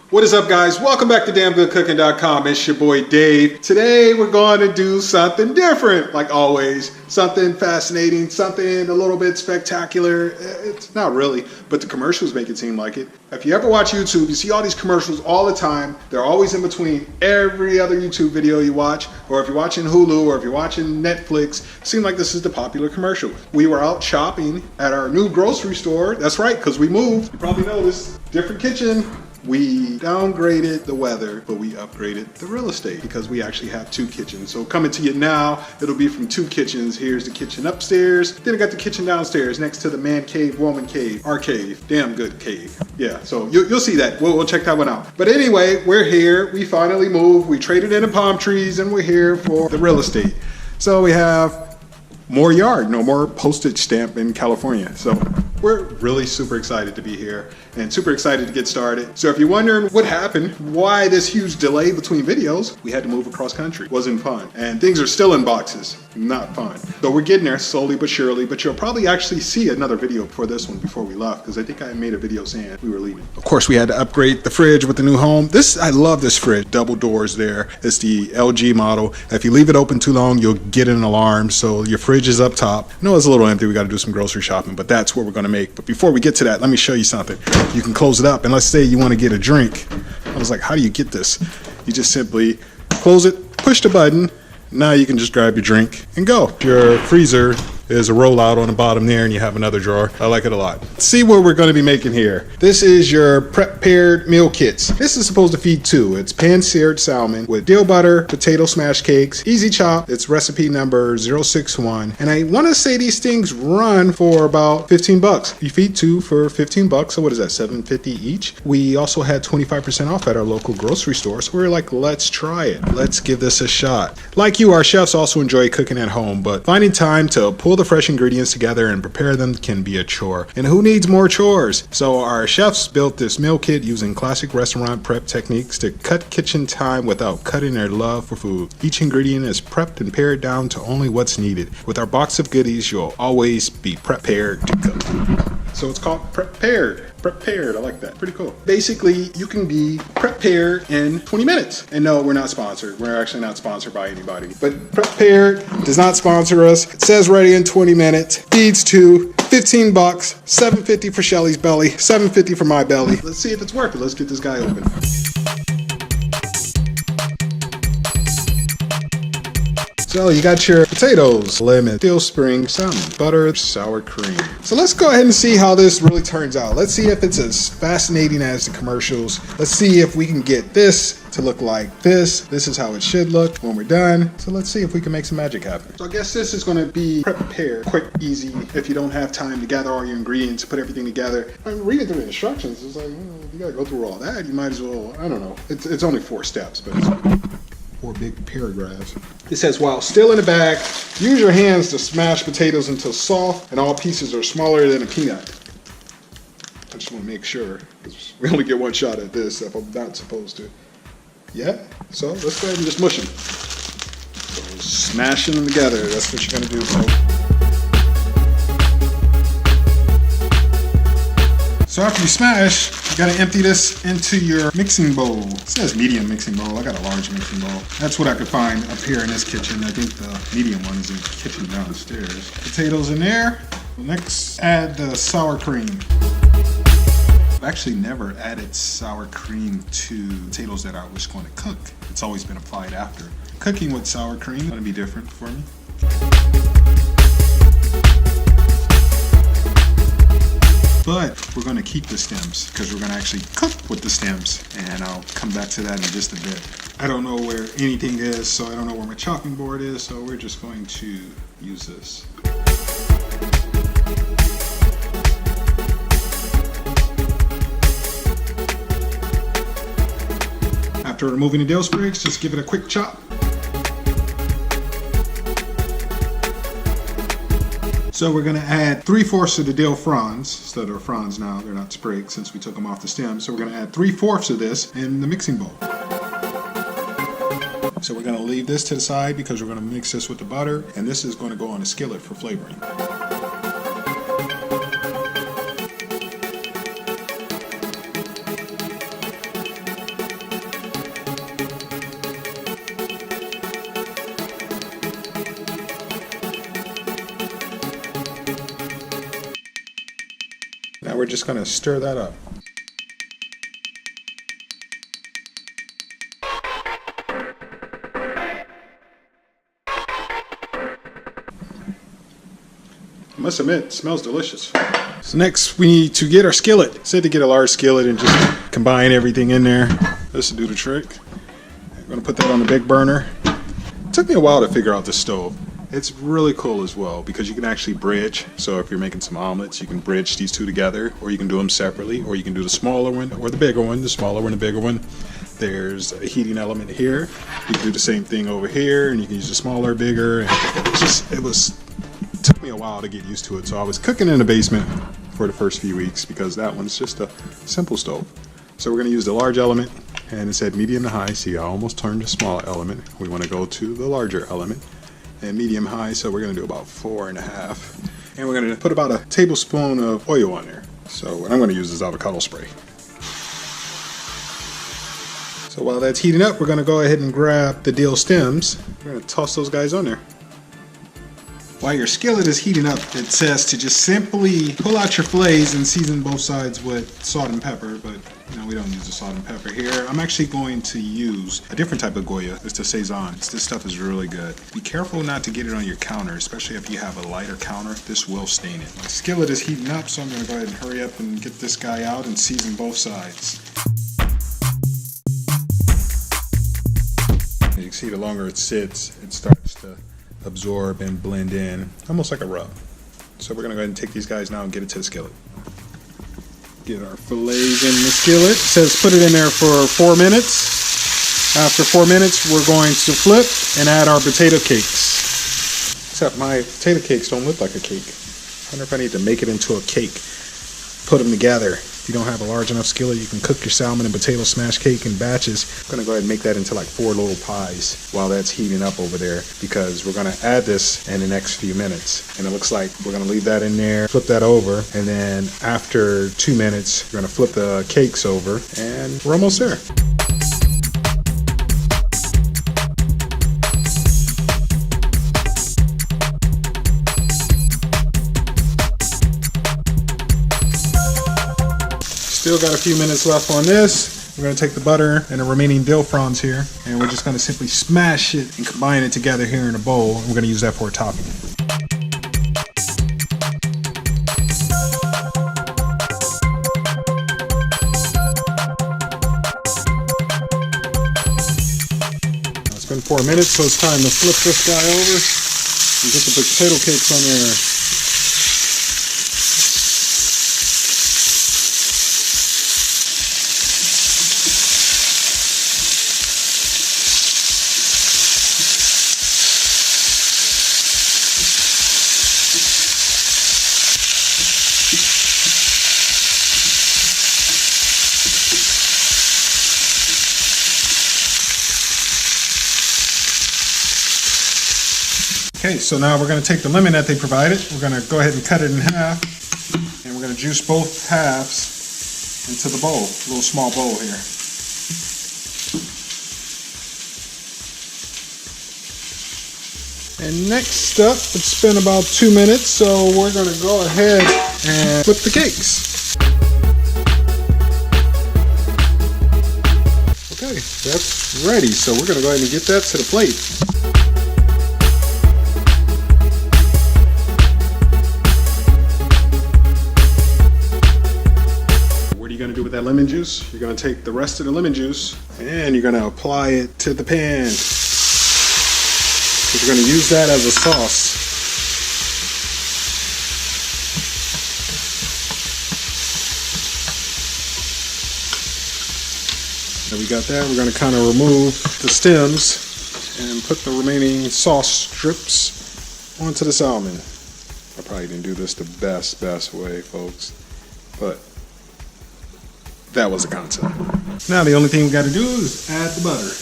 What is up, guys? Welcome back to DamnGoodCooking.com. It's your boy Dave. Today we're going to do something different, like always. Something fascinating, something a little bit spectacular. It's not really, but the commercials make it seem like it. If you ever watch YouTube, you see all these commercials all the time. They're always in between every other YouTube video you watch, or if you're watching Hulu, or if you're watching Netflix, it seems like this is the popular commercial. We were out shopping at our new grocery store. That's right, because we moved. You probably noticed, different kitchen. We downgraded the weather, but we upgraded the real estate because we actually have two kitchens. So coming to you now, it'll be from two kitchens. Here's the kitchen upstairs. Then I got the kitchen downstairs next to the man cave, woman cave, our cave, damn good cave. Yeah, so you'll see that. We'll check that one out. But anyway, we're here. We finally moved. We traded in the palm trees and we're here for the real estate. So we have more yard, no more postage stamp in California. So we're really super excited to be here and super excited to get started. So if you're wondering what happened, why this huge delay between videos, we had to move across country. Wasn't fun. And things are still in boxes. Not fun. So we're getting there slowly but surely, but you'll probably actually see another video for this one before we left, because I think I made a video saying we were leaving. Of course, we had to upgrade the fridge with the new home. I love this fridge. Double doors there. It's the LG model. If you leave it open too long, you'll get an alarm. So your fridge is up top. I know it's a little empty. We got to do some grocery shopping, but that's what we're going to make. But before we get to that, let me show you something. You can close it up, and let's say you want to get a drink. I was like, how do you get this? You just simply close it, push the button. Now you can just grab your drink and go. Your freezer is a rollout on the bottom there, and you have another drawer. I like it a lot. Let's see what we're going to be making here. This is your prep-pared meal kits. This is supposed to feed two. It's pan-seared salmon with dill butter, potato smash cakes, easy chop. It's recipe number 061. And I want to say these things run for about 15 bucks. You feed two for 15 bucks. So what is that, $7.50 each? We also had 25% off at our local grocery store. So we were like, let's try it. Let's give this a shot. Like you, our chefs also enjoy cooking at home, but finding time to pull the fresh ingredients together and prepare them can be a chore. And who needs more chores? So our chefs built this meal kit using classic restaurant prep techniques to cut kitchen time without cutting their love for food. Each ingredient is prepped and pared down to only what's needed. With our box of goodies, you'll always be prepared to cook. So it's called Prep+Pared. Prep+Pared, I like that. Pretty cool. Basically, you can be prepared in 20 minutes. And no, we're not sponsored. We're actually not sponsored by anybody. But Prep+Pared does not sponsor us. It says ready in 20 minutes. Feeds two. 15 bucks. $7.50 for Shelly's belly. $7.50 for my belly. Let's see if it's working. Let's get this guy open. So you got your potatoes, lemon, dill spring, salmon, butter, sour cream. So let's go ahead and see how this really turns out. Let's see if it's as fascinating as the commercials. Let's see if we can get this to look like this. This is how it should look when we're done. So let's see if we can make some magic happen. So I guess this is going to be prep-pared, quick, easy. If you don't have time to gather all your ingredients, put everything together. I'm reading through the instructions. It's like, if you got to go through all that, you might as well, I don't know. It's only 4 steps, but it's 4 big paragraphs. It says, while still in the bag, use your hands to smash potatoes until soft and all pieces are smaller than a peanut. I just want to make sure, because we only get one shot at this if I'm not supposed to. Yeah, so let's go ahead and just mush them. So smashing them together, that's what you're going to do, folks. So after you smash, you gotta empty this into your mixing bowl. It says medium mixing bowl. I got a large mixing bowl. That's what I could find up here in this kitchen. I think the medium one is in the kitchen downstairs. Potatoes in there. Next, add the sour cream. I've actually never added sour cream to potatoes that I was going to cook. It's always been applied after. Cooking with sour cream is gonna be different for me. But we're going to keep the stems because we're going to actually cook with the stems, and I'll come back to that in just a bit. I don't know where anything is, so I don't know where my chopping board is, so we're just going to use this. After removing the dill sprigs, just give it a quick chop. So we're going to add 3/4 of the dill fronds. So they're fronds now, they're not sprigs since we took them off the stem. So we're going to add 3/4 of this in the mixing bowl. So we're going to leave this to the side because we're going to mix this with the butter, and this is going to go on a skillet for flavoring. Now we're just going to stir that up. I must admit, it smells delicious. So next we need to get our skillet. I said to get a large skillet and just combine everything in there. This will do the trick. I'm going to put that on the big burner. It took me a while to figure out the stove. It's really cool as well because you can actually bridge. So if you're making some omelets, you can bridge these two together, or you can do them separately, or you can do the smaller one or the bigger one, the smaller one, the bigger one. There's a heating element here. You can do the same thing over here, and you can use the smaller, bigger. And it took me a while to get used to it. So I was cooking in the basement for the first few weeks because that one's just a simple stove. So we're going to use the large element, and it said medium to high. See, I almost turned the small element. We want to go to the larger element. And medium high, so we're going to do about 4.5, and we're going to put about a tablespoon of oil on there. So what I'm going to use is avocado spray. So while that's heating up, we're going to go ahead and grab the dill stems. We're going to toss those guys on there. While your skillet is heating up, it says to just simply pull out your fillets and season both sides with salt and pepper, but you know, we don't use the salt and pepper here. I'm actually going to use a different type of Goya. It's the Saison. This stuff is really good. Be careful not to get it on your counter, especially if you have a lighter counter. This will stain it. My skillet is heating up, so I'm going to go ahead and hurry up and get this guy out and season both sides. As you can see, the longer it sits, it starts to absorb and blend in, almost like a rub. So we're going to go ahead and take these guys now and get it to the skillet. Get our fillets in the skillet. It says put it in there for 4 minutes. After 4 minutes, we're going to flip and add our potato cakes. Except my potato cakes don't look like a cake. I wonder if I need to make it into a cake. Put them together. If you don't have a large enough skillet, you can cook your salmon and potato smash cake in batches. I'm going to go ahead and make that into like 4 little pies while that's heating up over there, because we're going to add this in the next few minutes. And it looks like we're going to leave that in there, flip that over, and then after 2 minutes, we're going to flip the cakes over, and we're almost there. Still got a few minutes left on this. We're going to take the butter and the remaining dill fronds here, and we're just going to simply smash it and combine it together here in a bowl. And we're going to use that for a topping. Now it's been 4 minutes, so it's time to flip this guy over and get the potato cakes on there. Okay, so now we're going to take the lemon that they provided. We're going to go ahead and cut it in half, and we're going to juice both halves into the bowl, a little small bowl here. And next up, it's been about 2 minutes, so we're going to go ahead and flip the cakes. Okay, that's ready, so we're going to go ahead and get that to the plate. Going to do with that lemon juice, you're going to take the rest of the lemon juice and you're going to apply it to the pan. Because you're going to use that as a sauce. So we got that. We're going to kind of remove the stems and put the remaining sauce strips onto the salmon. I probably didn't do this the best way, folks, but that was the concept. Now the only thing we got to do is add the butter.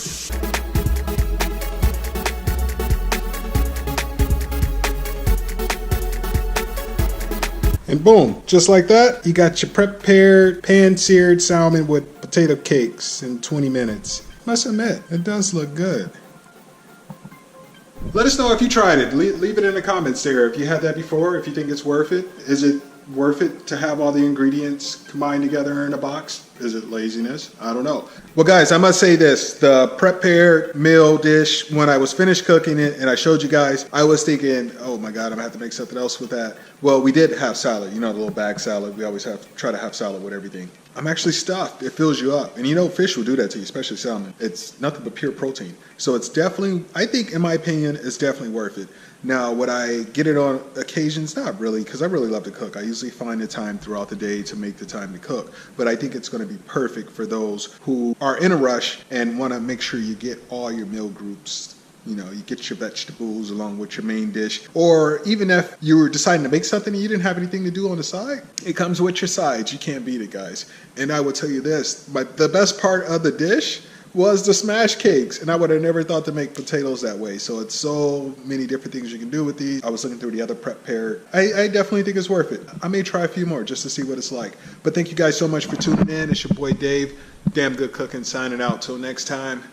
And boom, just like that, you got your prepared pan-seared salmon with potato cakes in 20 minutes. Must admit, it does look good. Let us know if you tried it. Leave it in the comments there. If you had that before, if you think it's worth it. Is it worth it to have all the ingredients combined together in a box? Is it laziness? I don't know. Well, guys, I must say this. The prepared meal dish, when I was finished cooking it and I showed you guys, I was thinking, oh my God, I'm going to have to make something else with that. Well, we did have salad. You know, the little bag salad. We always try to have salad with everything. I'm actually stuffed. It fills you up. And you know, fish will do that to you, especially salmon. It's nothing but pure protein. So it's definitely, I think, in my opinion, it's definitely worth it. Now, would I get it on occasions? Not really, because I really love to cook. I usually find the time throughout the day to make the time to cook. But I think it's going to be perfect for those who are in a rush and want to make sure you get all your meal groups. You know, you get your vegetables along with your main dish. Or even if you were deciding to make something and you didn't have anything to do on the side, it comes with your sides. You can't beat it, guys. And I will tell you this, the best part of the dish was the smash cakes, and I would have never thought to make potatoes that way. So it's so many different things you can do with these. I was looking through the other prep pair. I definitely think it's worth it. I may try a few more just to see what it's like. But thank you guys so much for tuning in. It's your boy Dave, Damn Good Cooking, signing out. Till next time.